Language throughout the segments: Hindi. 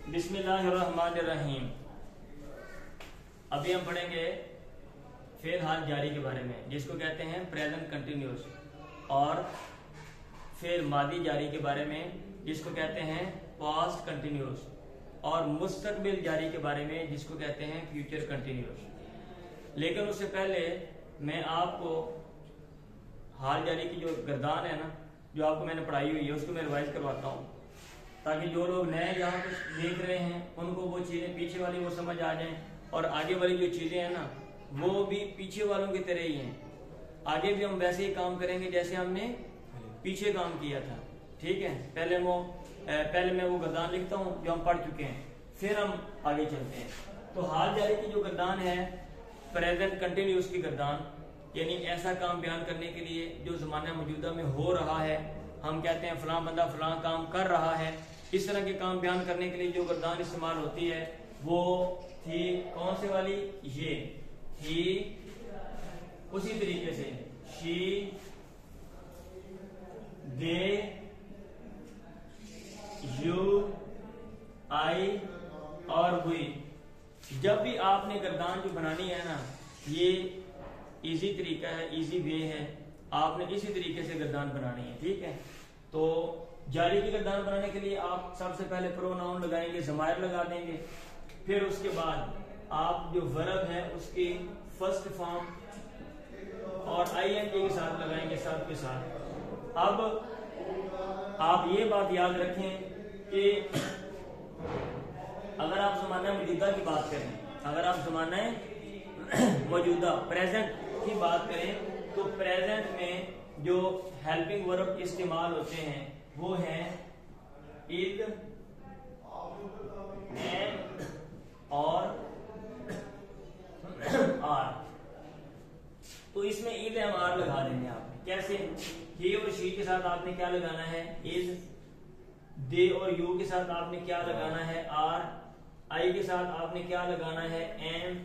बिस्मिल्लाहिर्रहमानिर्रहीम। अभी हम पढ़ेंगे फेल हाल जारी के बारे में, जिसको कहते हैं प्रेजेंट कंटिन्यूस, और फेल मादी जारी के बारे में, जिसको कहते हैं पास्ट कंटिन्यूस, और मुस्तकबिल जारी के बारे में, जिसको कहते हैं फ्यूचर कंटिन्यूस। लेकिन उससे पहले मैं आपको हाल जारी की जो गर्दान है ना, जो आपको मैंने पढ़ाई हुई है, उसको मैं रिवाइज करवाता हूँ, ताकि जो लोग नए यहाँ कुछ देख रहे हैं उनको वो चीजें पीछे वाली वो समझ आ जाएं, और आगे वाली जो चीजें हैं ना वो भी पीछे वालों की तरह ही हैं। आगे भी हम वैसे ही काम करेंगे जैसे हमने पीछे काम किया था, ठीक है। पहले मैं वो गर्दान लिखता हूँ जो हम पढ़ चुके हैं, फिर हम आगे चलते हैं। तो हाल जारी की जो गर्दान है प्रेजेंट कंटिन्यूस की गर्दान, यानी ऐसा काम बयान करने के लिए जो जमाना मौजूदा में हो रहा है। हम कहते हैं फलां बंदा फलां काम कर रहा है। इस तरह के काम बयान करने के लिए जो गर्दान इस्तेमाल होती है वो थी कौन से वाली, ये ही, उसी तरीके से शी, दे, यू, आई और वी। जब भी आपने गर्दान जो बनानी है ना, ये इजी तरीका है, इजी वे है, आपने इसी तरीके से गर्दान बनानी है, ठीक है। तो जारी की गर्दान बनाने के लिए आप सबसे पहले प्रोनाउन लगाएंगे, ज़मायर लगा देंगे, फिर उसके बाद आप जो वर्ब है उसकी फर्स्ट फॉर्म और आईएनजी के साथ लगाएंगे, सब के साथ। अब आप ये बात याद रखें कि अगर आप ज़माना मौजूदा की बात करें, अगर आप ज़माना मौजूदा प्रेजेंट की बात करें, तो प्रेजेंट में जो हेल्पिंग वर्ब इस्तेमाल होते हैं वो है इज, एम और आर। तो इसमें इज एम आर लगा देंगे आपने। कैसे? ही और शी के साथ आपने क्या लगाना है, इज। दे और यू के साथ आपने क्या लगाना है, आर। आई के साथ आपने क्या लगाना है, एम।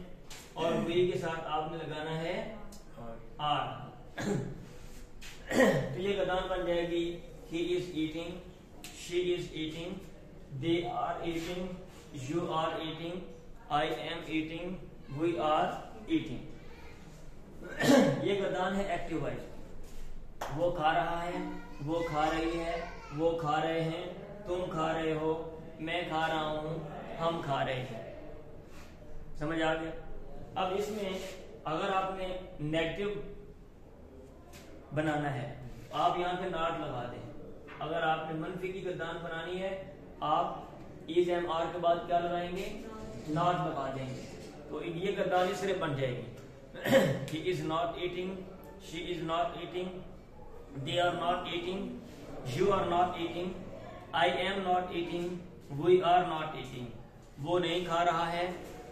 और वी के साथ आपने लगाना है आर। तो ये गर्दान बन जाएगी he is eating, she is eating, they are eating, you are eating, I am eating, we are eating. ये गर्दान है एक्टिव वॉइस। वो खा रहा है, वो खा रही है, वो खा रहे हैं, तुम खा रहे हो, मैं खा रहा हूं, हम खा रहे हैं। समझ आ गया? अब इसमें अगर आपने नेगेटिव बनाना है, आप यहां पे नॉट लगा दें। अगर आपने मनफी की गर्दान बनानी है, आप इज एम आर के बाद क्या लगाएंगे, नॉट लगा देंगे। तो ये गर्दान इस तरह बन जाएगी he is not eating, she is not eating, they are not eating, you are not eating, I am not eating, we are not eating. वो नहीं खा रहा है,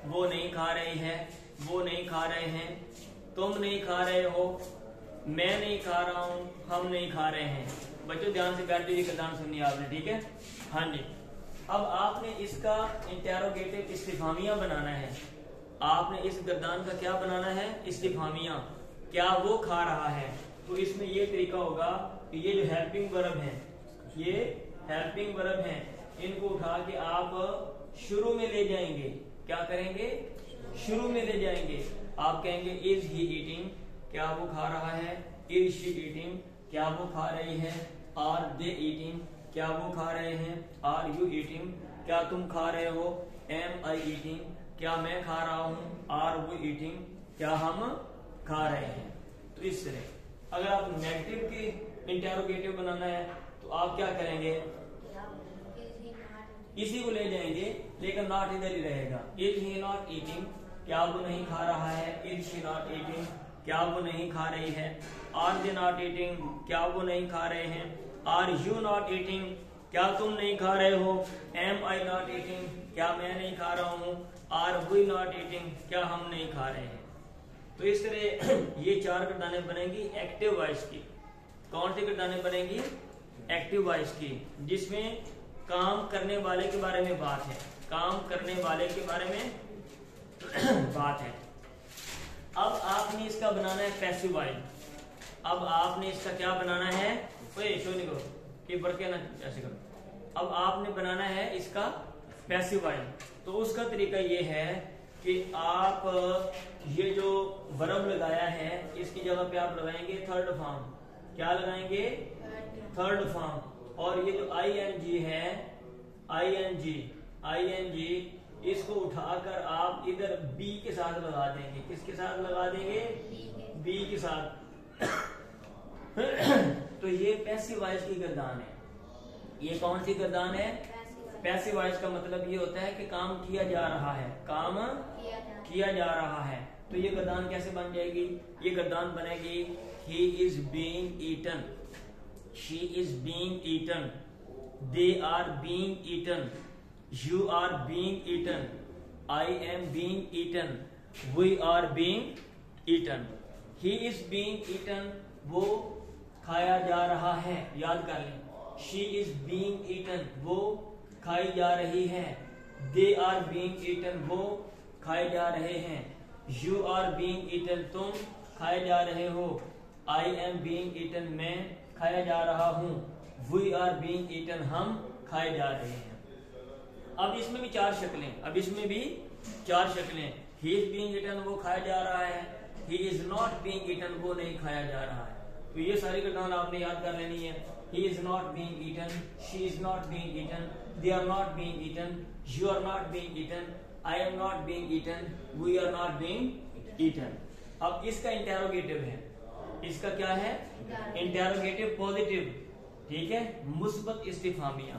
वो नहीं खा रही है, वो नहीं खा रहे हैं, तुम नहीं खा रहे हो, मैं नहीं खा रहा हूं, हम नहीं खा रहे हैं। बच्चों ध्यान से बैठ दीजिए, गर्दान सुननी आपने, ठीक है। हाँ जी। अब आपने इसका इंटेरोगेटिव इस्तिफामिया बनाना है। आपने इस गर्दान का क्या बनाना है, इस्तिफामिया। क्या वो खा रहा है? तो इसमें ये तरीका होगा कि ये जो हेल्पिंग वर्ब है, ये हेल्पिंग वर्ब है, इनको उठा के आप शुरू में ले जाएंगे। क्या करेंगे, शुरू में ले जाएंगे। आप कहेंगे इज ही ईटिंग, क्या वो खा रहा है, इज शी ईटिंग, क्या वो खा रही है, आर दे ईटिंग, क्या वो खा रहे हैं, आर यू ईटिंग, क्या तुम खा रहे हो, एम आई ईटिंग, क्या मैं खा रहा हूं, आर वी ईटिंग, क्या हम खा रहे हैं। तो इस तरह अगर आप नेगेटिव की इंटेरोगेटिव बनाना है तो आप क्या करेंगे, इसी को ले जाएंगे, लेकिन नॉट इधर ही रहेगा। इज ही नॉट ईटिंग, क्या वो नहीं खा रहा है, इज शी नॉट ईटिंग, क्या वो नहीं खा रही है, आर दे नॉट ईटिंग, क्या वो नहीं खा रहे हैं, आर यू नॉट ईटिंग, क्या तुम नहीं खा रहे हो, एम आई नॉट ईटिंग, क्या मैं नहीं खा रहा हूं, आर वी नॉट ईटिंग, क्या हम नहीं खा रहे हैं। तो इस तरह ये चार गर्दानें बनेंगी एक्टिव वॉइस की। कौन सी गर्दानें बनेंगी, एक्टिव वॉइस की, जिसमें काम करने वाले के बारे में बात है, काम करने वाले के बारे में बात है। अब आपने इसका बनाना है पैसिव वॉइस। अब आपने इसका क्या बनाना है, शो नहीं करो कि बढ़ के ना ऐसे करो। अब आपने बनाना है इसका पैसिव वॉइस। तो उसका तरीका ये है कि आप ये जो वर्ब लगाया है इसकी जगह पे आप लगाएंगे थर्ड फॉर्म। क्या लगाएंगे? Third form. और ये जो आईएनजी है, आईएनजी इसको उठाकर आप इधर बी के साथ लगा देंगे। किसके साथ लगा देंगे? बी के साथ। तो ये पैसिव वॉइस की गर्दान है। ये कौन सी गर्दान है? पैसिव वॉइस का मतलब ये होता है कि काम किया जा रहा है, काम किया जा रहा है। तो ये गर्दान कैसे बन जाएगी? ये गर्दान बनेगी he is being eaten, she is being eaten, they are being eaten, you are being eaten, I am being eaten, we are being eaten। he is being eaten वो खाया जा रहा है, याद कर लें। she is being eaten वो खाई जा रही है। they are being eaten वो खाए जा रहे हैं। you are being eaten तुम खाए जा रहे हो। I am being eaten मैं खाया जा रहा हूँ। we are being eaten हम खाए जा रहे हैं। अब इसमें भी चार शक्लें। he is being eaten वो खाया जा रहा है। he is not being eaten वो नहीं खाया जा रहा है। तो ये सारी घटनाएं आपने याद कर लेनी है। he is not being eaten, she is not being eaten, they are not being eaten, you are not being eaten, I am not being eaten, we are not being eaten। अब इसका इंटेरोगेटिव है। इसका क्या है? Interrogative positive. ठीक है, मुस्बत इस्तिफामिया।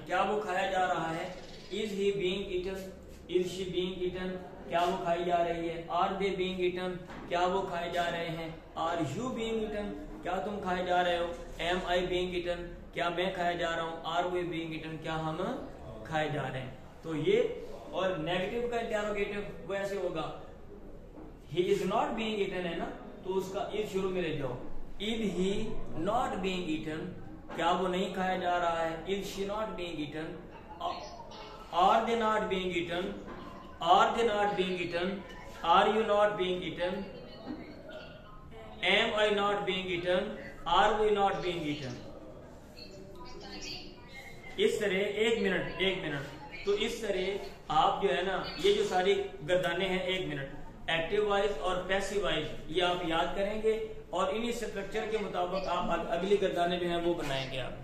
क्या वो खाया जा रहा है? Is he being eaten, is she being eaten क्या वो खाई जा रही है? आर दे बीइंग ईटन क्या वो खाए जा रहे हैं? आर यू बीइंग ईटन क्या तुम खाए जा रहे हो? एम आई बीइंग ईटन क्या मैं खाया जा रहा हूँ? आर वी बीइंग ईटन क्या हम खाए जा रहे हैं? तो ये, और नेगेटिव का इंटेरोगेटिव वो ऐसे होगा, he is not being eaten है ना, तो उसका इज शुरू में ले जाओ। Is he not being eaten क्या वो नहीं खाया जा रहा है? Is she not being eaten, are they not being eaten, are they not being eaten, are you not being eaten, am I not being eaten, are we not being eaten. इस तरह एक मिनट तो इस तरह आप जो है ना, ये जो सारी गर्दाने हैं 1 मिनट, एक्टिव वॉइस और पैसिव वॉइस, ये आप याद करेंगे और इन्हीं स्ट्रक्चर के मुताबिक आप अगली गर्दाने जो है वो बनाएंगे आप।